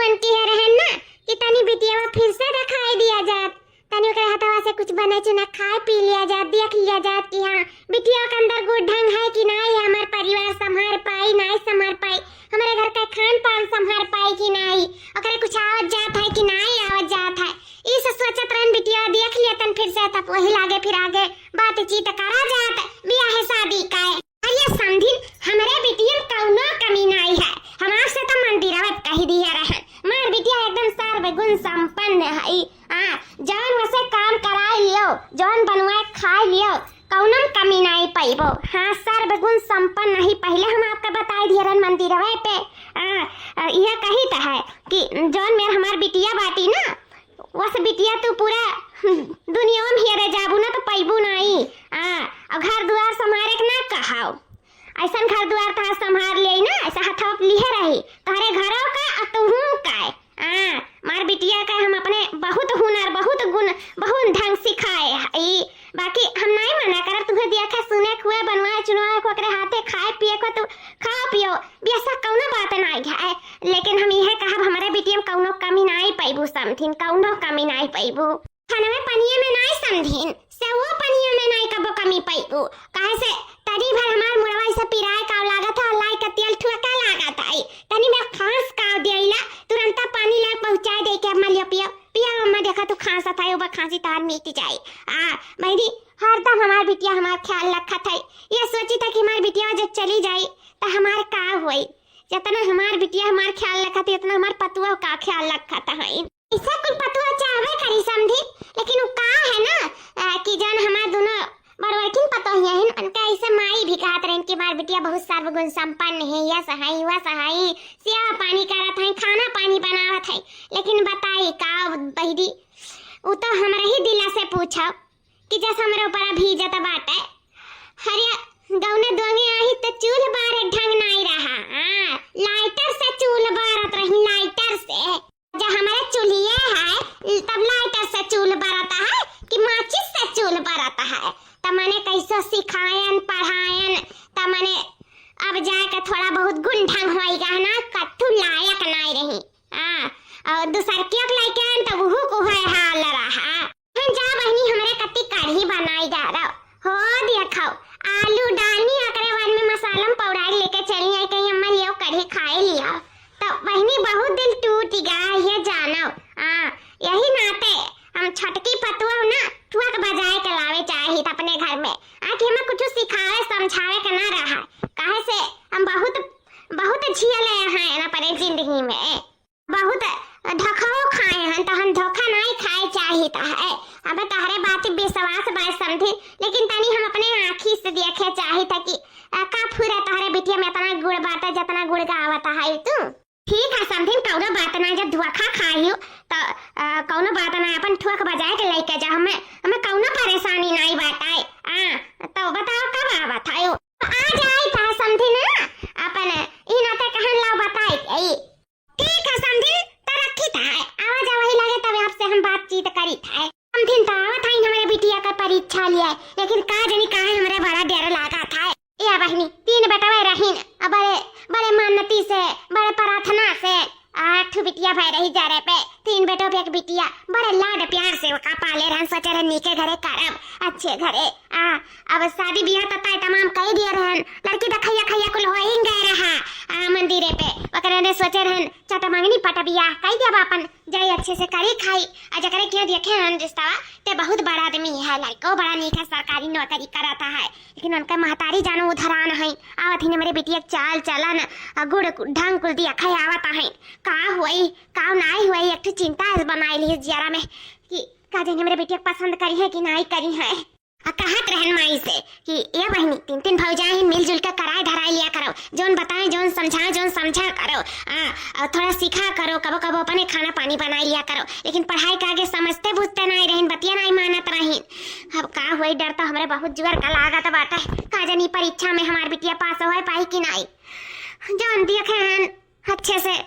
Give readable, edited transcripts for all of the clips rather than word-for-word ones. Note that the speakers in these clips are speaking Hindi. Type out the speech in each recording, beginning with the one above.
मन की है रहन ना कि तनी बिटिया फिर से दिखाई दिया जात, तनी ओकरे हथवा से कुछ बने चुना खाए पी लिया जात, देख लिया जात कि हाँ बिटिया के अंदर गुड ढंग है कि नहीं, हमार परिवार संभाल पाई नहीं संभाल पाई, हमारे घर का खान पान संभाल पाई कि नहीं, ओकरे कुछ आवत जात है कि नहीं आवत जात है। इस सोचत रहन बिटिया देख लिया तन फिर से तब वही लागे फिर आगे बातचीत करा जात बियाह शादी का। अरे समझिन हमारे बिटिया कौनो कमी नहीं है, हमार से तो मंदिरवत कह दिया रहे, मार बिटिया एकदम सर्वगुण संपन्न है। जौन वैसे काम करा लियो, जौन बनवाए खा लियो, कौनो कमी नहीं पाइबो। हाँ सर्वगुण संपन्न नहीं, पहले हम आपका बता दिए रहन मंदिरवे पे। यह कही तो है कि जौन मेर हमार बिटिया बाटी ना वस बिटिया तू पूरा दुनिया में हेरे जाबू ना तो पाइबू नहीं। और घर द्वार संभारे ना कहाओ, ऐसा घर द्वार था संभाल ले ना, ऐसा हथौप लिए रही तोहरे घरों का तुहू का। मार बिटिया का हम अपने बहुत हुनर बहुत गुण बहुत ढंग सिखाए है। बाकी हम नहीं मना कर तुम्हें देखे सुने खुए बनवाए चुनवाए को करे हाथे खाए पिए को तू खाओ पियो ऐसा कौनो बात नहीं है, लेकिन हम यह कहब हमारे बिटिया में कौनो कमी नहीं पाइबू समझिन, कौनो कमी नहीं पाइबू। खाना में पनिया में नहीं समझिन से वो पनिया में नहीं कबो कमी पाइबू, काहे से तरी भर हमार मुड़वा से पिराए का लागत है, लाई का तेल ठुका लागत है, तनी में खांस का देइला तुरंत पानी ला पहुंचा दे के मलियो पियो पिया मम्मा देखा तू खांसा था वो खांसी तार मिट जाए। भाई हरदम हमार बिटिया हमार ख्याल रखत है, ये सोची था कि हमार बिटिया जब चली जाए तो हमार का होई, जितना हमार बिटिया हमार ख्याल रखत है उतना हमार पतुआ का ख्याल रखत है। ऐसा कुल पतुआ चाहवे करी समझी, लेकिन वो का है ना कि जान हमार दोनों बड़वरकिन पतो ही है उनका ऐसे माई भी कहत रहन कि हमार बिटिया बहुत सर्वगुण संपन्न है, यह सहाय वह सहाय सेवा पानी करत है खाना पानी बनावत है। लेकिन बताई का बहिदी वो तो हमरा ही दिला से पूछो कि जैसे हमारे ऊपर अभी इज्जत बाटे हरिया गौने दोंगे आई तो चूल्ह बारे ढंग नहीं रहा। लाइटर से चूल्ह बारत रही, लाइटर से जब हमारे चूल्हिए है तब लाइटर से चूल्ह बरता है कि माचिस से चूल्ह बरता है। तमने कैसे सिखायन पढ़ायन तमने अब जाके थोड़ा बहुत गुण ढंग होएगा ना, कत्थु लायक नहीं रही। और दूसर के लायक तो वहु को है हाल रहा। जा बहनी हमरे कत्ती कढ़ी बनाई जा रहा हो, देखो आलू डालनी अकरे बाद में मसाला पाउडर लेके चली आई कहीं अम्मा लियो कढ़ी खाए लिया, तो बहनी बहुत दिल टूट गया ये जानो। यही नाते हम छटकी पतुआ ना ठुक बजाए के लावे चाहिए अपने घर में, कि हमें कुछ सिखावे समझावे के ना रहा, काहे से हम बहुत बहुत झियले हैं ना परे जिंदगी में, बहुत धोखा खाए हैं तो हम धोखा नहीं खाए चाहिए है। अब तहरे बात विश्वास बात समझी, लेकिन तनी हम अपने आँखी से देखे चाहिए था कि का फुरा तहरे बिटिया में इतना गुड़ बात जितना गुड़ गावत है तू। ठीक है समझी कौनो बात ना, जब धोखा खाइयो तो कौनो बात ना अपन ठुक बजाए के लेके जा, हमें कौनो परेशानी नहीं बाटाए। तो बताओ कब आवत है आ जाए था समझी ना अपन ई नाते कहन ला बताए। ठीक है समझी तरक्की था आवाज वही लगे तब आपसे हम बातचीत करी था समझी। तो आवत है हमारे बिटिया का परीक्षा लिया, लेकिन का जनी काहे हमारे बड़ा डर लगा था। या बहनी 3 बेटवा रहीन बड़े बड़े मानती से बड़े प्रार्थना से 8 बिटिया भाई रही जा रहे पे 3 बेटों पे एक बिटिया बड़े लाड प्यार से वो का पाले रहन, सोचे रहन नीके घरे करब अच्छे घरे। अब शादी ब्याह तय तमाम कह दिए रहन, लड़की तो खैया खैया कुल होई गए रहा मंदिरे पे ओकरे ने सोचे रहन चट मांगनी पट बियाह कह देब अपन जाई अच्छे से करी खाई। आ जकरे के देखे हन रिश्ता ते बहुत बड़ा आदमी है, लड़को बड़ा नीक है, सरकारी नौकरी करता है, लेकिन उनका महतारी जानो उधरान है। आवत ही ने मेरे बिटिया चाल चलन गुड़ ढंग कुल दिया खाई आवत है, का हुई का नहीं हुई एक चिंता बनाई ली जियारा में कि का जाने मेरे बिटिया पसंद करी है कि नहीं करी है। कहत रहन माई से कि ये बहनी 3 भौजाई मिलजुल कर कराए धराए लिया करो, जोन बताए जोन समझाए जोन समझा करो, थोड़ा सीखा करो, कबो कबो अपने खाना पानी बनाए लिया करो, लेकिन पढ़ाई का आगे समझते बुझते नहीं रहन, बतिया नहीं मानत रहन। अब का हुई डर तो हमारे बहुत जुआर का लागत बाटे, का जानी परीक्षा में हमार बिटिया पास हो पाई कि नहीं। जोन देखे हन अच्छे से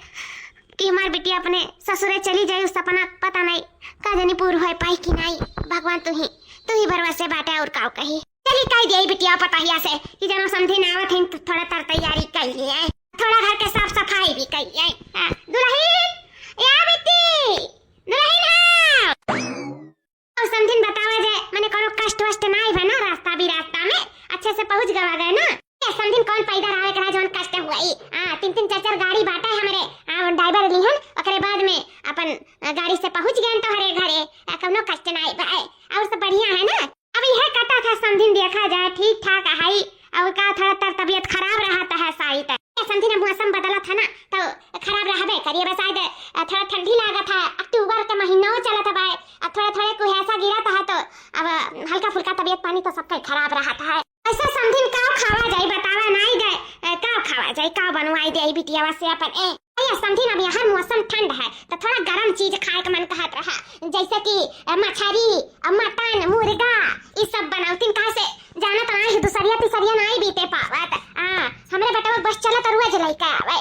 कि हमार बिटिया अपने ससुरे चली जाए उस सपना पता नहीं का जानी पूरा हो पाई कि नहीं। भगवान तू ही भरवसे बाटे और काव कही चली कह दिया बिटिया पताहिया से कि जनो समझी ना आवत है तो थोड़ा तर तैयारी कर लिए, थोड़ा घर के साफ सफाई भी कर लिए। दुल्हन भर में अपन गाड़ी से पहुंच गए तो हरे घरे कौनो कष्ट नहीं भाई और सब बढ़िया है ना। अब यह कहता था समझिन देखा जाए ठीक ठाक है और का थोड़ा तबियत खराब रहा है शायद समझिन मौसम बदला था ना तो खराब रहा करिए बस शायद थोड़ा ठंडी लगा था अक्टूबर का महीना चला था भाई थोड़ा थोड़ा कुहासा गिरा था तो अब हल्का फुल्का तबियत पानी तो सबका खराब रहा था। ऐसा समझिन का खावा जाए बतावा नहीं गए का खावा जाए का बनवाई दे बिटिया से अपन समझिन अब यहाँ मौसम ठंड है तो थोड़ा गर्म चीज खाए का मन कहत रहा जैसे कि मछली मटन मुर्गा ये सब बनावतीन कहा से जाना तो नहीं दूसरिया तीसरिया नहीं बीते पावत हमरे बेटा बस चला तो रुआ जलाई का आवे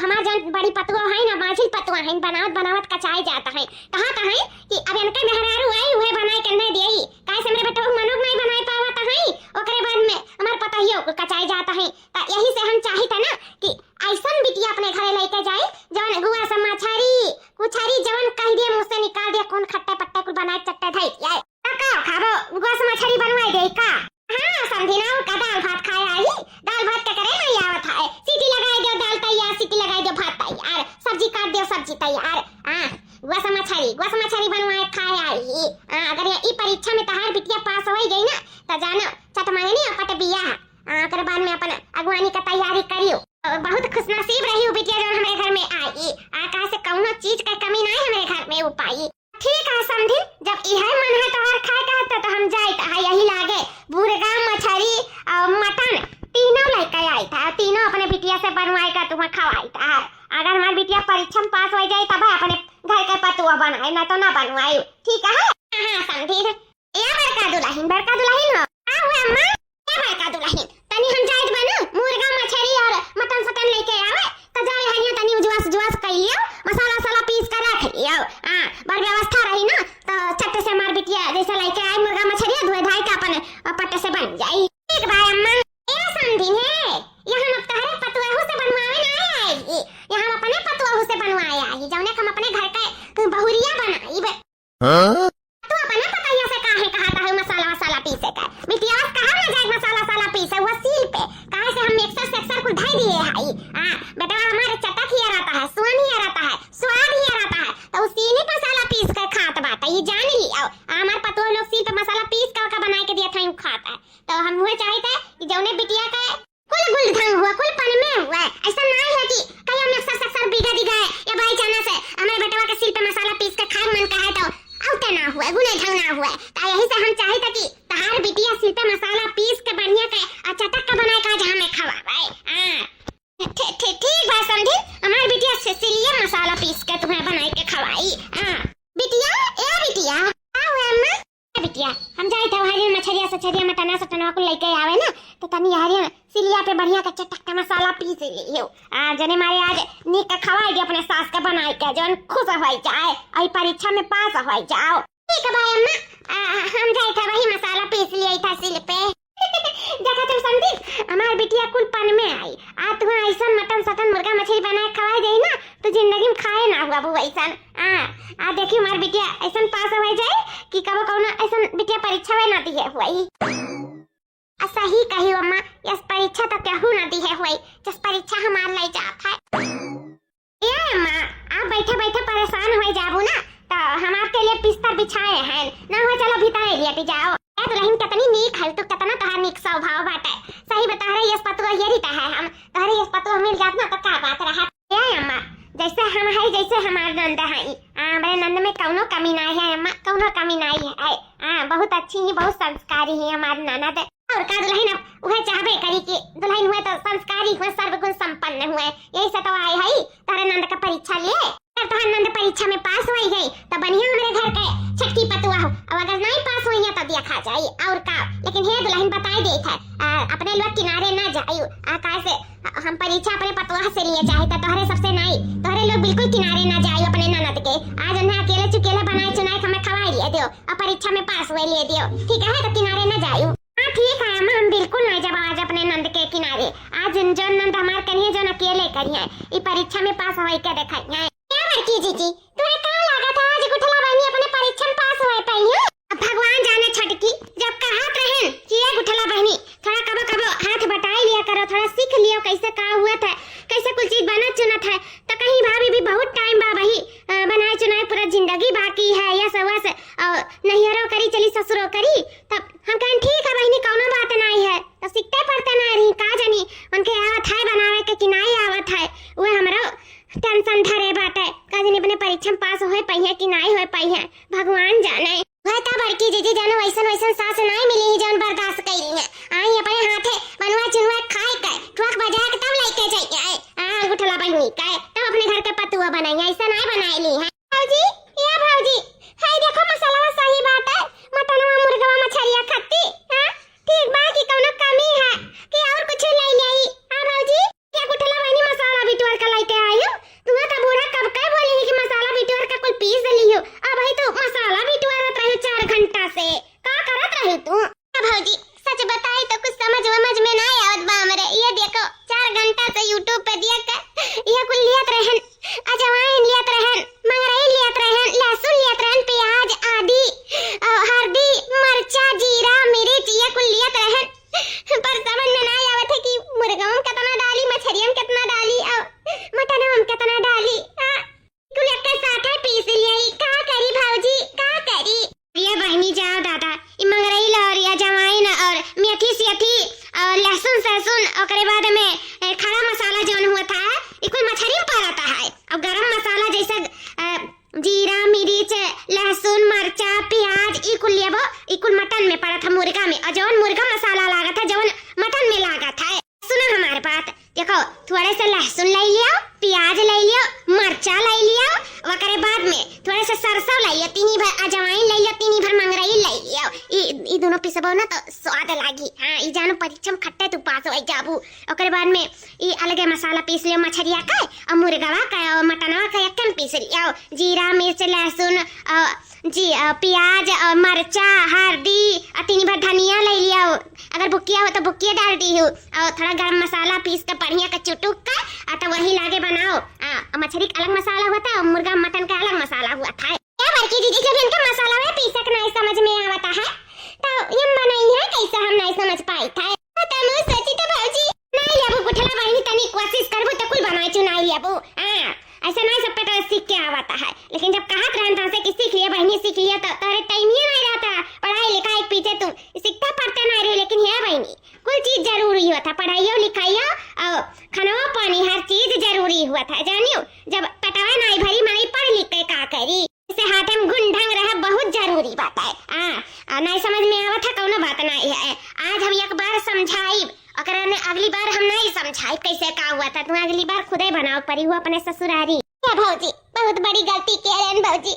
हमार जन बड़ी पतुआ है ना माझिल पतुआ है बनावत कचाई जाता है कहा है कि अब इनका मेहरारू आई हुए बनाए के नहीं देई काहे से हमरे बेटा मनोग नहीं बनाए पावत है ओकरे बाद में हमार पता ही को कचाई जाता है तो यही से हम चाही था ना कि ऐसन बिटिया अपने घरे लेके जाए जवन गुआ से मछरी कुछरी जवन कह दिए मुंह से निकाल दिया कौन खट्टे पट्टे कुल बनाए चट्टे धई जाए का खाबो गुआ से मछरी बनवाई दे का हां समझिना का दाल भात खाए आई दाल भात के करे नहीं आवत है सीटी लगाई दो दाल तैयार सीटी लगाई दो भात तैयार सब्जी काट दो सब्जी तैयार गुआ से मछरी बनवाए खाए आई अगर ये परीक्षा में तहार बिटिया पास हो गई ना तो जानो चट मांगनी अपट बिया कर बाद में अपन अगवानी का तैयारी करियो बहुत खुशनसीब रही हूँ बिटिया जो हमारे घर में आई आकाश से कौनो चीज का कमी नहीं हमारे घर में उपाई ठीक है समझी जब यह मन है तो हर खाए कहता तो हम जाए है यही लागे मुर्गा मछली और मटन तीनों लेके आई था तीनों अपने बिटिया से बनवाए का तुम्हें खवाई था अगर हमारी बिटिया परीक्षा में पास हो जाए तब अपने घर के पतुआ बनाए ना तो ना बनवाए ठीक है हाँ समझी ये बड़का दुल्हन हो अम्मा ये बड़का दुल्हन तनी हम जाइत बनो मुर्गा मछली और मटन सटन लेके आवे तो जाए हनिया तनी उजवास कर लियो मसाला पीस कर रख लियो बड़ व्यवस्था रही ना तो चट्टे से मार बिटिया जैसे लेके आई मुर्गा मछली धोए धाई के अपन पट्टे से बन जाई ठीक भाई अम्मा ए समझी है यहां हम तहरे पतुआहू से बनवावे ना आएगी यहां हम अपने पतुआहू से बनवाए आई जौने हम अपने घर के बहुरिया बनाई बे हां तू अपने पतैया से काहे कहता है मसाला पीसे का बिटिया कहां ना जाए मसाला पीसे वसील पे काहे से हम एक्सर को धाई दिए है बेटा हमारे चटक ही रहता है सुअन ही रहता है स्वाद ही रहता है तो उसी ने मसाला पीस कर खात बात ये जान ली आओ हमार पतों लोग सील पे मसाला पीस कर बना के दिया था खाता है तो हम हुए चाहते कि जौने बिटिया का कुल गुल ढंग हुआ कुल पन में हुआ ऐसा नहीं है कि कहीं हमने अक्सर बिगा दिगा है या भाई जाना से हमारे बेटवा के सील पे मसाला पीस कर खाए मन कहा तो आउटे ना हुआ गुने ढंग ना हुआ तो यही से हम चाहते कि तहार बिटिया सील पे मसाला पीस के बढ़िया के चटक के बनाए का जहां में खवाए ठीक बात समझी हमारी बिटिया से सीलिया मसाला पीस के तुम्हें बनाए के खवाई बिटिया आओ अम्मा बिटिया हम जाए थे हरी मछलिया सछरिया मटना को लेके आवे ना तो तनी हरी सिलिया पे बढ़िया का चटक का मसाला पीस लियो जने मारे आज नी का खवाई दे अपने सास का बनाए के जन खुश हो जाए आई परीक्षा में पास हो जाओ ठीक है भाई अम्मा हम जाए थे वही मसाला पीस लिया था सिल पे देखा तुम समझी हमार बिटिया कुल पन में आई तू ऐसा मटन सटन मुर्गा मछली बनाए खवाई दे ना तो जिंदगी में खाए ना हुआ वो ऐसा देखियो हमार बिटिया ऐसा पास हो जाए कि कबो कौनो ऐसा बिटिया परीक्षा में ना दिए हुई सही कहियो अम्मा यस परीक्षा तो केहू ना दिए हुई जिस परीक्षा हमार ले जात है ये अम्मा आप बैठे परेशान हो जाबो ना तो हम आपके लिए बिस्तर बिछाए हैं ना हो चलो भीतर लेट जाओ ए दुल्हन कितनी नीक है तू कितना तोहार नीक स्वभाव बाटे सही बता रही यस पतुआ यही ता है हम तोहरे यस पतुआ मिल जात ना तो का बात रहा ए अम्मा जैसे हम है जैसे हमार नंद है मेरे नंद में कौनो कमी नहीं है अम्मा कौनो कमी नहीं है बहुत अच्छी ही बहुत संस्कारी है हमारी ननद और का दुल्हन वह चाहबे करी कि दुल्हन हुए तो संस्कारी हुए सर्वगुण संपन्न हुए यही से तो आए है तारे नंद का परीक्षा लिए तो नंद परीक्षा में पास हो गई तो बढ़िया हमारे घर के छठी पतुआ हो और अगर नहीं पास हुई तो देखा जाए और का लेकिन हे दुल्हन बताई दे था अपने लोग किनारे ना जाइयो कैसे हम परीक्षा अपने पतुआ से लिए चाहे तो तोहरे सबसे नहीं तोहरे लोग बिल्कुल किनारे ना जाइयो अपने ननद के आज उन्हें अकेले चुकेले बनाए चुनाए हमें खवाई लिए दियो और परीक्षा में पास हुए लिए दियो ठीक है तो किनारे ना जाइयो ठीक है हम बिल्कुल नहीं जब आज अपने नंद के किनारे आज जो नंद हमारे कन्हे जो अकेले करिए ई परीक्षा में पास होई के देखाई है क्या बड़की जीजी तुम्हें क्या लगा था आज गुठला बहनी अपने परीक्षा में पास होए पाई है भगवान जाने छटकी जब कहत रहे कि ये गुठला बहनी थोड़ा कबो हाथ बटाई लिया करो थोड़ा सीख लियो कैसे का हुआ था कैसे कुछ चीज बना चुना था तो कहीं भाभी भी बहुत टाइम बा वही बाकी है या सवस नैहरो करी चली ससुरो करी, तब हम कहें ठीक है बहनी कौनो बात नहीं है, तो सीखते पढ़ते नहीं रही का जानी उनके आवत है बनावे के कि नहीं आवत है, वो हमारा टेंशन धरे बाटे का जानी अपने परीक्षा में पास होए पहिए कि नहीं होए पहिए, भगवान जाने। वह ता बड़की जीजी जानो वैसन वैसन सास नहीं मिली ही जौन बर्दाश्त करी है, आई अपने हाथे बनवा चुनवा खाए के ठोक बजा के तब लेके जाइए अंगूठला बहनी का तब अपने घर के पतुआ बनाइए, ऐसा नहीं बनाईली है। भौजी ये भौजी हाय देखो मसाला सही बात है, मटनवा मुर्गवा मछरिया खाती हां ठीक बा कि कोनो कमी है कि और कुछ ले आई। हां भौजी क्या गुठला बहनी मसाला बिटोर का लेके आई हो, तू तो बूढ़ा कब का बोली है कि मसाला बिटोर का कोई पीस ली हो, अब भाई तू मसाला बिटोरत रही 4 घंटा से का करत रही तू। भौजी सच बताई तो कुछ समझ में ना आवत बा हमरे, ये देखो 4 घंटा से YouTube पे दिया कर ये कुल लियत रहन, अजवाइन लियत रहन, मंगरई लियत रहन, लहसुन लियत रहन, प्याज आदि हल्दी मरचा जीरा मिर्च ये कुल लियत रहन, पर समझ में ना आवत है कि मुर्गा में कितना डाली, मछलियों में कितना डाली और मटन में कितना डाली, कुल एक साथ है पीस लिया। का करी भौजी का करी। ये बहनी जाओ दादा ई मंगरई और अजवाइन और मेथी सेथी और लहसुन सहसुन ओकरे बाद में खड़ा मसाला जौन हुआ था ई कुल मछली में पड़ता है, और गरम मसाला जैसा जीरा मिर्च लहसुन मरचा प्याज ई कुल लेबो ई कुल मटन में पड़ा था मुर्गा में, और जौन मुर्गा मसाला लागा था जौन मटन में लागा था। सुनो हमारे बात देखो थोड़े से लहसुन ले लियो, प्याज ले लियो, मरचा ले लियो, ओकरे बाद में थोड़े से सरसों ले लियो, तीनी भर अजवाइन ले लियो, तीनी भर मंगरई ले लियो, ई दोनों पिसबो ना तो स्वाद लागी। हां ई जानो परीक्षा में खट्टे तू पास हो जाबू। ओकरे बाद में ई अलगे मसाला पीस लियो मछरिया का और मुर्गावा का और मटनवा का एकन पीस लियो, जीरा मिर्च लहसुन जी प्याज और मरचा हल्दी और तीनी भर धनिया ले लियो, अगर बुकिया हो तो बुकिया डाल दी हो, और थोड़ा गरम मसाला पीस के बढ़िया का चुटुक का तो वही लागे बनाओ। मछली का अलग मसाला हुआ था और मुर्गा मटन का अलग मसाला हुआ था। क्या बड़की दीदी जब इनका मसाला में पीसक नहीं समझ में आवता है तो ये बनाई है कैसे हम नहीं समझ पाई था। तो मैं सोची तो भौजी नहीं लेबू गुठला बहनी तनी कोशिश करबू तो कुल बनाई चु नहीं लेबू, ऐसा नहीं सब पे तो सीख के आवता है, लेकिन जब कहत रहन था से कि सीख लिया बहनी सीख लिया तो तारे टाइम ही नहीं रहता, पढ़ाई लिखाई के पीछे तुम सीखता पढ़ते नहीं रहे, लेकिन ये बहनी कुल चीज जरूरी हुआ था, पढ़ाइयो लिखाइयो और खाना पानी हर चीज जरूरी हुआ था जानियो। जब पटावा नहीं भरी माई पढ़ लिख के का करी, इसे हाथ में गुण ढंग रहा बहुत जरूरी बात है। नहीं समझ में आवत है कोनो बात नहीं है, आज हम एक बार समझाई अगर ने अगली बार हम नहीं समझाई कैसे का हुआ था, तुम अगली बार खुद ही बनाओ परी हुआ अपने ससुरारी। क्या भौजी बहुत बड़ी गलती की रहन भौजी,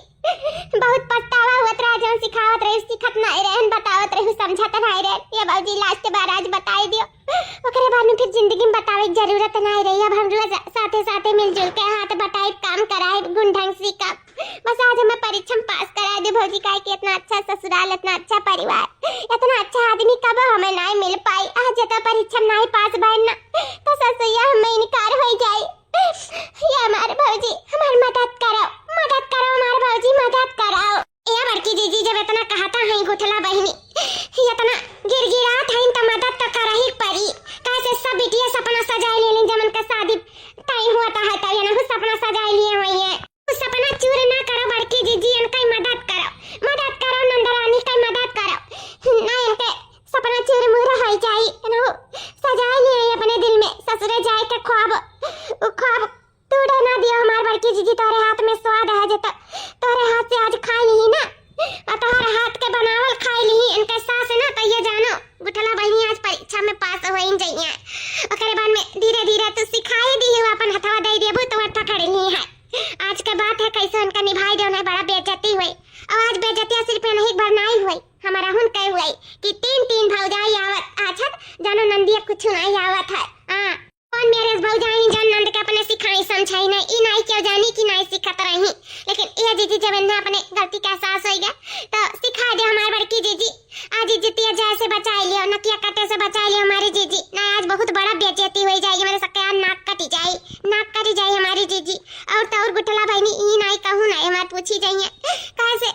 बहुत पछतावा हुआ रहा, जौन सिखावत रहे सिखत नहीं रहन, बतावत रहे समझत नहीं रहन। ये भौजी लास्ट बार आज बताई दियो, ओकरे बाद में फिर जिंदगी में बतावे की जरूरत नहीं रही। अब हम रोज साथे साथे मिलजुल के हाथ बटाई काम कराए गुण ढंग सीखा, बस आज हमें परीक्षा में पास करा दे भौजी, काहे कि इतना अच्छा ससुराल इतना अच्छा परिवार इतना अच्छा आदमी कब हमें नहीं मिल पाई। आज जब परीक्षा में नहीं पास भइल ना तो ससुया हमें इनकार हो जाए। ये हमारे भौजी हमारी मदद करो हमारे भौजी मदद करो। ये बड़की जीजी जब इतना कहता है गुठला बहनी इतना गिरगिरात है तो मदद तो कर ही पड़ी, कैसे सब बिटिया सपना सजाए ले जमन का शादी टाइम हुआ था तो ये ना सपना सजाए लिए हुई है, सपना चूर ना करो बड़की जीजी, इनका मदद करो नंदरानी का मदद करो ना, इनके सपना चूर मुर हो जाए ना सजाए लिए अपने दिल में ससुरे जाए के ख्वाब तोड़े ना दियो। हमार बड़की जीजी तोरे हाथ में स्वाद है जो तोरे हाथ से आज खा ली ना, और तोहरे हाथ के बनावल खा ली इनके सास ना, तो ये जानो गुठला बहनी आज परीक्षा में पास हो ही जाइए। ओकरे बाद में धीरे धीरे तू सिखाए दी हो अपन हथवा दे देबू तो पकड़ ली है। आज के बात है कैसे उनका निभाई देना बड़ा बेइज्जती हुई, और आज बेइज्जती सिर्फ नहीं भरनाई हुई हमारा हुन कह हुई कि तीन भौजाई आवत आछत जानो नंदिया कुछ नहीं आवत है। कौन मेरे भौजाई जान नंद के अपने सिखाई समझाई नहीं, ई नहीं क्यों जानी कि नहीं सिखत रही, लेकिन ये जीजी जब इन्हें अपने गलती का एहसास होगा तो सिखा दे हमारी बड़की जीजी। आज इज्जतिया जाए से बचा लियो, नकिया कटे से बचा लियो हमारी जीजी, ना आज बहुत बड़ा बेइज्जती हो जाएगी, मेरे सकते नाक कटी जाए हमारी जीजी। और तो और गुठला बहनी ई नहीं कहूँ नहीं हमारे पूछी जाइए कैसे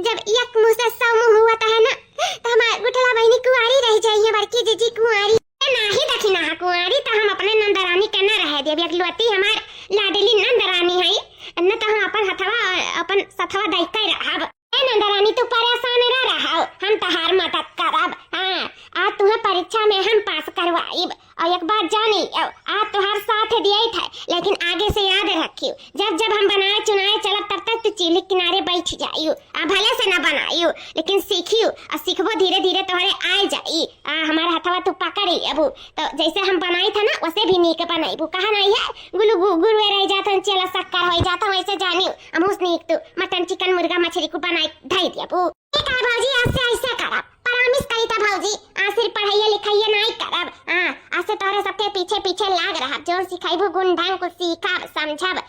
जब एक मुंह से 100 मुंह हुआ है ना तो हमारे गुठला बहनी कुंवारी रह जाइए, बड़की जीजी कुंवारी नहीं दखी ना कुंवारी तो हम अपने नंदरानी के न रह दे, अगलवती हमार लाडली नंदरानी है न तो हम अपन हथवा अपन सथवा देख के रहब। ए नंदरानी तू परेशान न रहो, हम तहार मदद करब। हाँ, आज तुम्हें परीक्षा में हम पास करवाइब। और एक बात जानी, आज तुहार साथ दिए थे, लेकिन आगे से याद रखियो, जब जब हम बनाए चुनाए चलब तब तक तू चूल्हे किनारे बैठ जाइयो। भले से ना बनाइयो, लेकिन सीखियो और सीखबो धीरे धीरे तोहरे आए जाई। हमारे हथवा तू पकड़ लेबू तो जैसे हम बनाई था ना वैसे भी नीक बनाईबू। कहा नहीं है गुलू गुरुए रह जाता चला शक्कर हो जाता वैसे जानियो। हम उस नीक तू मटन चिकन मुर्गा मछली को बनाई ढाई दियाबू। ठीक है भौजी, आज से ऐसे करब। प्रॉमिस करी था भौजी, आज सिर्फ पढ़ाइए लिखाइए नहीं करब। आज से तोरे सबके पीछे पीछे लाग रहब। जो सिखाइबू गुण ढंग को सीखब समझब।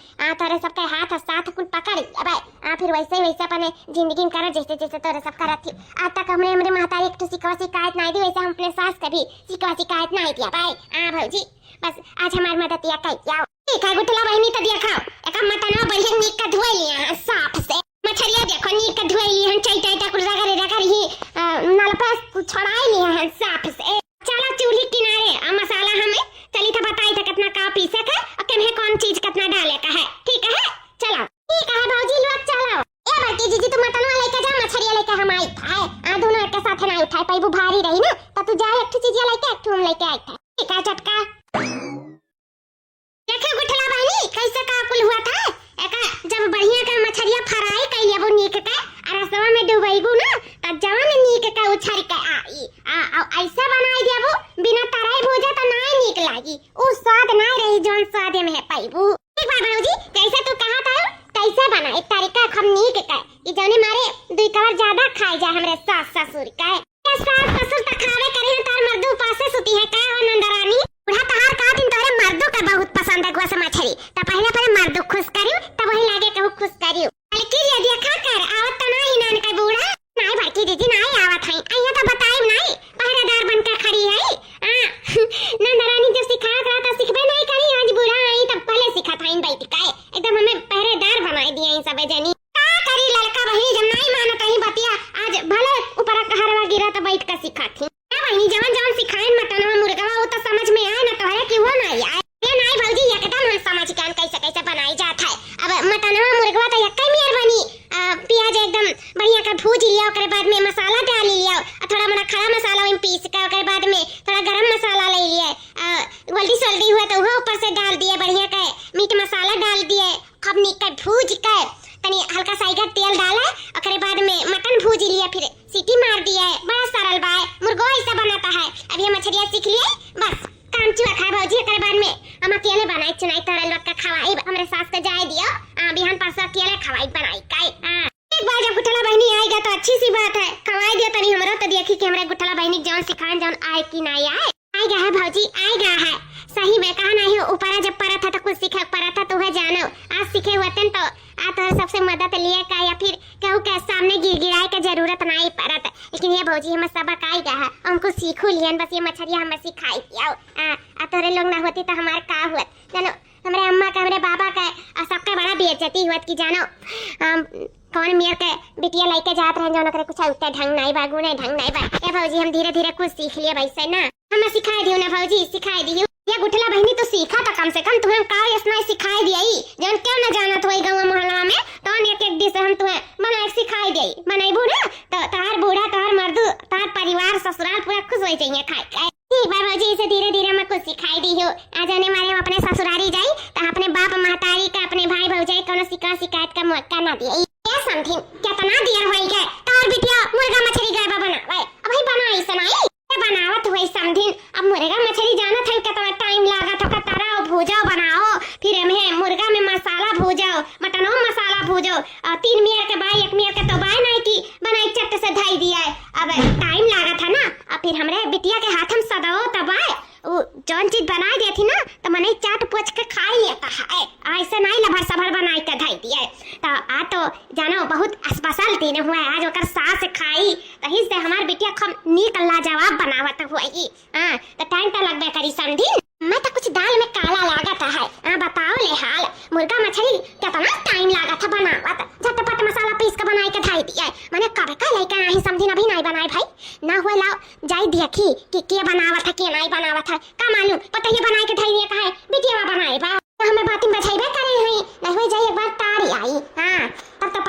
तोरे सबके हाथ साथ कुल पकड़ लेबै। फिर वैसे वैसे अपने जिंदगी कर जैसे जैसे तोरे सब करत थी। आज तक हमरे महतारी एक सिखवा शिकायत नहीं दी, वैसे हम अपने सास कभी सिखवा शिकायत नहीं दिया भाई। भौजी बस आज हमारी मदद या कई जाओ। ठीक है गुटला बहनी तो दिखाओ एक मटनवा बढ़िया नीक का धोई लिया साफ से। मछलिया देखो नीक का धोई ली हन चैटा कुल रगड़ ही नलपा छड़ाई ली हन साफ से। चलो चूल्हे किनारे मसाला हमें चली था बताई था कितना का पीसे का और किन्हें कौन चीज कितना डाले का है। ठीक है चलो। ठीक है भौजी लोग चलो। ए बड़की जीजी तू मटनवा लेके जा, मछलिया लेके हम आई था। दोनों एक साथ ना उठाए पाइबू भारी रही ना, तब तू जाए एक चीज लेके एक हम लेके आई था। ठीक है चटका देखो गुठला बहनी कैसे का कुल हुआ था। एका जब बढ़िया का मछलिया फ्राई कर लेबो नीक का और रसवा में डुबैबू ना त जवान नीक का उछल के आई ऐसा बनाई देबो बिना तराई भूजा त ना नीक लागी। ओ स्वाद ना रही जोन स्वाद में है पाइबू। ठीक बा भौजी कैसे तू कहा था कैसे बनाए तरीका हम नीक का ई जने मारे दुई कवर ज्यादा खाई जा हमरे सास ससुर का। ए सास ससुर त खावे करे तार मर्दू पासे सुती है का नंदरानी। बुढ़ा तहार का दिन तोरे मर्दू का बहुत पसंद है गुआ से मछली त पहले मर्दू खुश करियो तब वही लागे कहू खुश करियो। लेकिन यदि खा कर आवत त नहीं नान का बूढ़ा नहीं बड़की दीदी नहीं आवत है अइया तो बताई नहीं पहरेदार बनकर खड़ी है। नंदरानी जो सिखा रहा था सिखबे नहीं करी, आज बूढ़ा आई तब पहले सिखा था इन बैठ का एकदम हमें पहरेदार बनाई दिया इन सब जनी। का करी लड़का बहनी जब नहीं मानत ही बतिया आज भले ऊपर कहरवा गिरा तो बैठ कर सिखा थी। बहनी जवन जवन सिखाइन मटनवा मुर्गवा वो तो समझ में आए ना तोहरे कि वो नहीं आए। ये नहीं भौजी एकदम हम समझ के कैसे कैसे बनाई जात है। अब मटनवा मुर्गवा तो यक्का मियर बनी प्याज एकदम बढ़िया का भूज लिया ओकरे बाद में मसाला डाल लिया थोड़ा मोड़ा खड़ा मसाला में पीस के ओकरे बाद में थोड़ा गरम मसाला ले लिया जल्दी सल्दी हुआ तो वो ऊपर से डाल दिए बढ़िया का मीट मसाला डाल दिए खूब नीक का भूज के तनी हल्का सा तेल डाला ओकरे बाद में मटन भूज लिया फिर सीटी मार दिया। बड़ा सरल बा मुर्गा ऐसा बनाता है। अब ये मछलियां सीख लिए बस काम चुआ खा भौजी ओकरे बाद में हम अकेले बनाई चुनाई तरल लोग का खवाई हमरे सास के जाए दियो बिहान परसों अकेले खवाई बनाई काई। एक बार जब गुठला बहनी आएगा तो अच्छी सी बात है खवाई दियो तनी हमरो तो देखी कि हमरे गुठला बहनी जौन सिखान जौन आए कि नहीं आएगा है भौजी आएगा है सही में कहा नहीं ऊपर जब पड़ा था तो कुछ सीखे पड़ा था तो है जानो आज सीखे हुए तो तो सबसे मदद लिए का या फिर कहूँ के सामने गिड़गिड़ाए का जरूरत नहीं पड़त। लेकिन ये भौजी हमें सबक आई गया है हमको सीखो लियन बस ये मछलियाँ हमें सिखाई दिया। तोरे लोग ना होती तो हमारे का हुआ जानो हमारे अम्मा का हमारे बाबा का सबका बड़ा बेइज्जती हुआ कि जानो कौन मेयर के बिटिया लेके जात रहे जो कुछ उतना ढंग नहीं बा गुणे ढंग नहीं बा। ए भौजी हम धीरे धीरे कुछ सीख लिए वैसे ना हमें सिखाई दियो ना भौजी सिखाई दियो। ये गुठला बहनी तो सीखा था कम से कम तुम्हें का इसमें सिखाई दिया जन क्यों ना जाना तो गांव मोहल्ला में तो एक एक डिश हम तुम्हें बना सिखाई दे बनाइबू ना तो तार बूढ़ा तार मर्दू तार परिवार ससुराल पूरा खुश हो जाइए खाए। ठीक बा भौजी इसे धीरे धीरे मैं कुछ सिखाई दी हो आ जाने मारे हम अपने ससुरारी जाई तो अपने बाप महतारी का अपने भाई भौजाई कोनो शिकायत का मौका ना दिए। क्या समथिंग कितना देर होई गए तार बिटिया मुर्गा मछली गरबा बनावे अब ही बनाई सनाई बनावत हुई समझिन। अब मुर्गा मछली जाना था कितना टाइम लागत हो तराओ भूजाओ बनाओ फिर हमें मुर्गा में मसाला भूजाओ मटनों में मसाला भूजो और 3 मिनट के बाद 1 मिनट के तो बाय नहीं की बनाई चट से धाई दिया है। अब टाइम लागत है ना अब फिर हमरे बिटिया के हाथ में सदाओ तबाय वो जौन चीज बनाई दी थी ना तो मने चाट पोछ के खा लेता है ऐसा नहीं लभर सभर बनाई के धाई दिया तो आ तो जानो बहुत अस्पताल दिन हुआ है आज ओकर सास खाई तही से हमार बिटिया खम नीक लाजवाब बनावत हुई। तो टाइम तो लगबे करी समझी मैं तो कुछ दाल में काला लागत है बताओ ले हाल मुर्गा मछली कितना टाइम लागत है बनावत झटपट मसाला पीस के बनाई के धाई दिया मैंने कब का लेके नहीं समझी अभी नहीं बनाई भाई ना हुआ लाओ जाई देखी कि के बनावत है के नहीं बनावत है का मालूम पता ये बनाई के धाई दिया का है बिटिया बनाए बा तो हमें बातें बचाइबे करे हैं नहीं हुई जाई एक बार तारी आई तब तो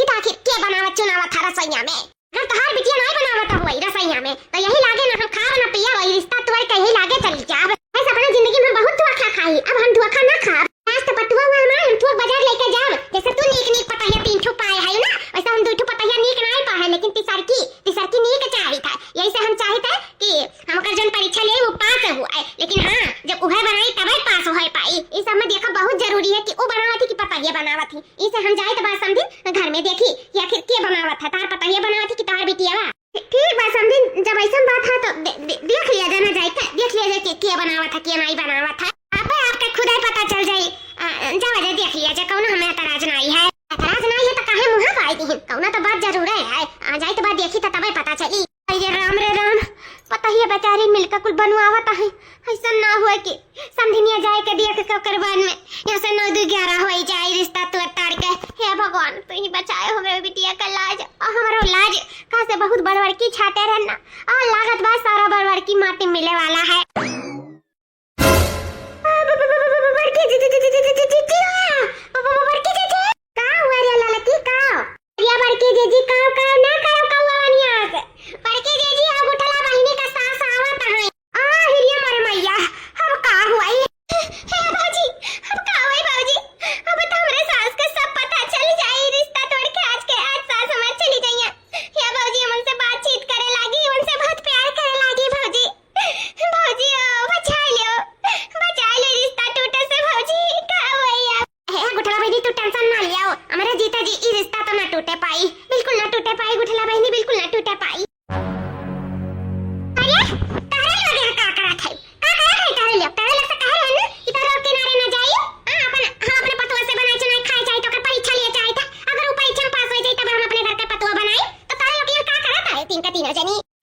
तो आखिर के बनावत चुनावत था रसोईया में। अगर तोहार बिटिया नहीं बनावत होई रसोईया में तो यही लागे ना हम खाब ना पिया वही रिश्ता तोड़ के यही लागे चली जाब। ऐसा अपने जिंदगी में बहुत धोखा खाई, अब हम धोखा ना खाब। आज तो पटुआ हुआ हमार हम थोक बाजार लेके जाब। जैसे तू नीक नीक पतैया 3 ठो पाए है ना, वैसे हम 2 ठो पतैया नीक नहीं पाए, लेकिन तिसरकी नीक चाही था। यही से हम चाहते कि हमकर जन परीक्षा ले वो पास हुआ, लेकिन हां जब उहे बनाई तबे पास होए पाई। इस सब में देखा बहुत जरूरी है कि वो बनावत थी कि पतैया बनावत थी। इसे हम जाए तो बात समझी घर में देखी कि आखिर के बनावत था, तार पतैया बनावत थी कि तार बिटिया। ठीक बात समझी, जब ऐसा बात है तो देख लिया जाना जाए, देख लिया जाए कि के बनावत था के नहीं बनावत था। आपका खुद ही पता चल जाए। जाओ जे देख लिया जाए, कौन हमें एतराज नहीं है। एतराज नहीं है तो काहे मुंह पाई दी, कौन तो बात जरूर है। आ जाए तो बात देखी तो तबे पता चली। ये राम रे राम, पता ही बेचारी मिलकर कुल बनवावत है। ऐसा ना हो कि समझनिया जाए के देख के करवान में यहाँ से 9 2 11 हो जाए रिश्ता तोड़ ताड़ के। हे भगवान तू ही बचाए हो मेरे बिटिया का लाज और हमारो लाज। कहां से बहुत बड़बड़ की छाटे रहना और लागत बा सारा बड़बड़ की माटी मिले वाला है।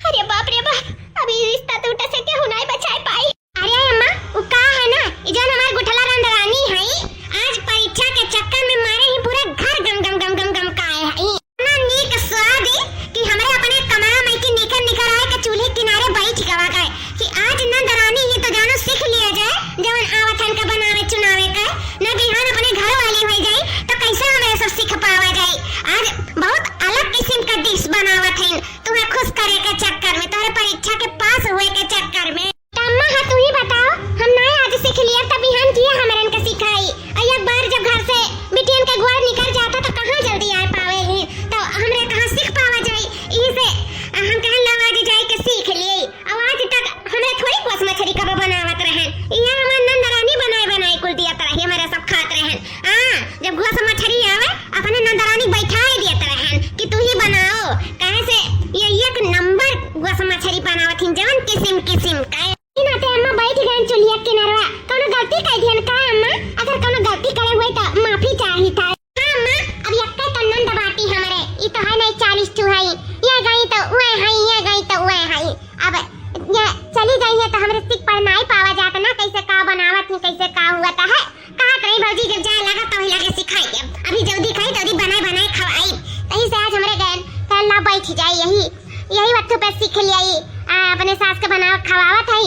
अरे बाप रे बाप, अभी रिश्ता टूटे से क्या हुनाई बचाए पाई। अरे अम्मा वो का है ना, इजन हमार गुठला रंदरानी है, आज परीक्षा के चक्कर में मारे ही पूरा घर गम गम गम गम गम काए है। ना नीक स्वाद कि हमरे अपने कमरा में की निकल निकल आए के चूल्हे किनारे बैठ गवा गए कि आज न दरानी ही तो जानो सीख लिया जाए जवन आवथन का बनावे चुनावे का न बिहान अपने घर वाली हो जाए तो कैसे हमें सब सीख पावा जाए। आज बहुत अलग किस्म का डिश बनावत है तुम्हें खुश करे के चक्कर में, तुम्हारे परीक्षा के पास हुए के चक्कर में। अम्मा हाँ तू ही बताओ, हम नहीं आज सीख लिया तभी हम किया हमरन के सिखाई। और एक बार जब घर से बिटियन के गोड़ निकल जाता तो कहाँ जल्दी आ पावेगी, तो हमरे कहाँ सीख पावा जाए। यही से हम कहाँ लगा जाए के सीख लिए। और आज तक हमरे थोड़ी कोस मछली कब बनावत रहन, यहाँ हमार नंदरानी बनाए बनाए कुल दिया तरह हमारे सब खात रहन। हाँ जब गोस मछली आवे अपने नंदरानी बैठाए दिया रहन कि तू ही बनाओ, कहे से ये एक नंबर गोस मछली बनावत हिन जवन किस्म किस्म का। इनाते अम्मा बैठ गए चुलिया किनारवा, कोनो गलती कर दियन का अम्मा? अगर कोनो गलती करे हुई तो माफी चाहिए था। हां अम्मा अब यक्का तो नंद बाटी हमरे ई तो है नहीं 40 टू है, ये गई तो ओए है, ये गई तो ओए है। अब ये चली गई है तो हमरे सिक पर नहीं पावा जाता ना कैसे का बनावत है कैसे का हुआ था है। कहा करे भौजी जब जाए लगा तो लगे सिखाई, अभी जल्दी खाई तो बनाए बनाए खवाई। यही से आज हमरे गए कल बैठ जाए यही वक्त पे सीख लिया। अपने सास के बनाव खवावत है,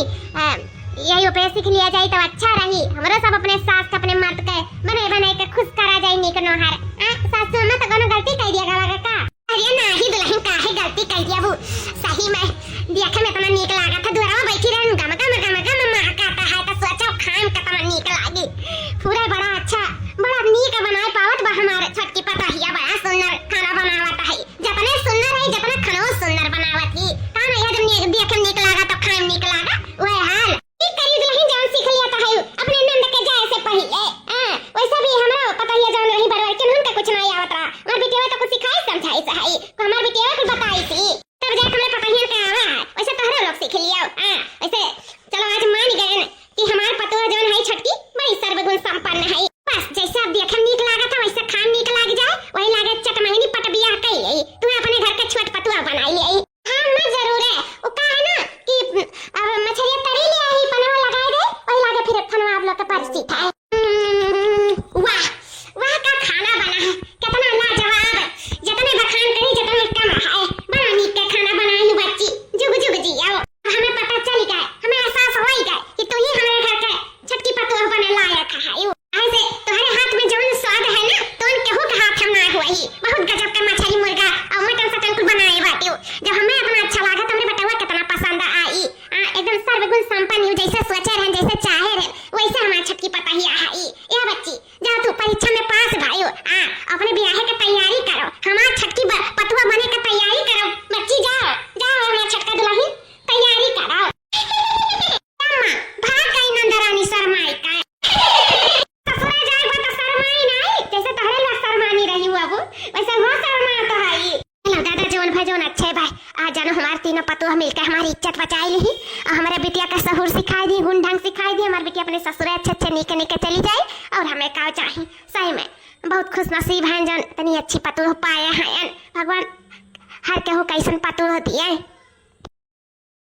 यही पे सीख लिया जाए तो अच्छा रही। हमरो सब अपने सास के अपने मर्द के बने बने के खुश करा जाए निक नोहर। सास तो मत कोनो गलती कर दिया गवा का। अरे नाही दुल्हन काहे गलती कर दिया वो, सही में देखे में इतना नीक लागा था। दुआरा बैठी रहन गम गम गम गम महकाता है तो सोचो खान कितना नीक लागी। पूरा बड़ा अच्छा बड़ा नीक बनाए पावत बा हमारे छोटकी पतहिया, बड़ा सुंदर खाना बनावत है। जितने सुंदर है जितना खाना सुंदर बनावत ही का नहीं जब देखे नीक लागा तो खाए नीक लागा ओए हाल। ई करी दुल्हन जान सीख लिया तो है अपने नंद के जाए से पहले। वैसे भी हमरा पतहिया जान रही बरवाई के नन का कुछ नहीं आवत रहा, और बिटिया तो कुछ सिखाई समझाई सही को हमार बिटिया को बताई थी तब जाके हमरे पतहिया के आवा। वैसे तोहरा लोग सीख लिया। वैसे चलो आज मान गए कि हमार पतवा जवन है छोटकी बड़ी सर्वगुण संपन्न है। बस जैसे अब देखे नीक लागा था वैसे खान नीक लाग जाए, वही लागे चटमंगनी पट बियाह कई ले तू अपने घर के छोट पतवा बनाई ले। हां मैं जरूर है वो का है ना कि अब मछलियां तरी ले आई पनवा लगाए दे, वही लागे फिर खनवा आप लोग के पास सीखा है। वाह वाह का खाना बना है, कितना लाजवाब, जितने बखान करी जितना कम है, बड़ा परीक्षा में पास भाइयों अपने ब्याह की तैयारी करो, हमार छटकी पतुआ बने की तैयारी करो। बच्ची जाओ जाओ हमार छटका दुल्हन तैयारी करो। अम्मा भाग गई नंदरानी शर्माई का। ससुरा जाए तो शर्माई नहीं, जैसे तहरे ला शर्मानी रही हुआ वो वैसे वो शर्मा तो है। हेलो दादा जोन भाई जोन अच्छे भाई आज जानो हमारे तीनों पतुआ मिलकर हमारी इज्जत बचाई ली और हमारे बिटिया का सहूर सिखाई दी, गुण ढंग सिखाई दी। हमारी बिटिया अपने ससुर अच्छे अच्छे निके निके चली जाए और हमें का चाहिए। सही में बहुत खुश नसीब हैं जन तनी अच्छी पतुआ पाए हैं। भगवान हर केहू कैसन पतुआ दिए।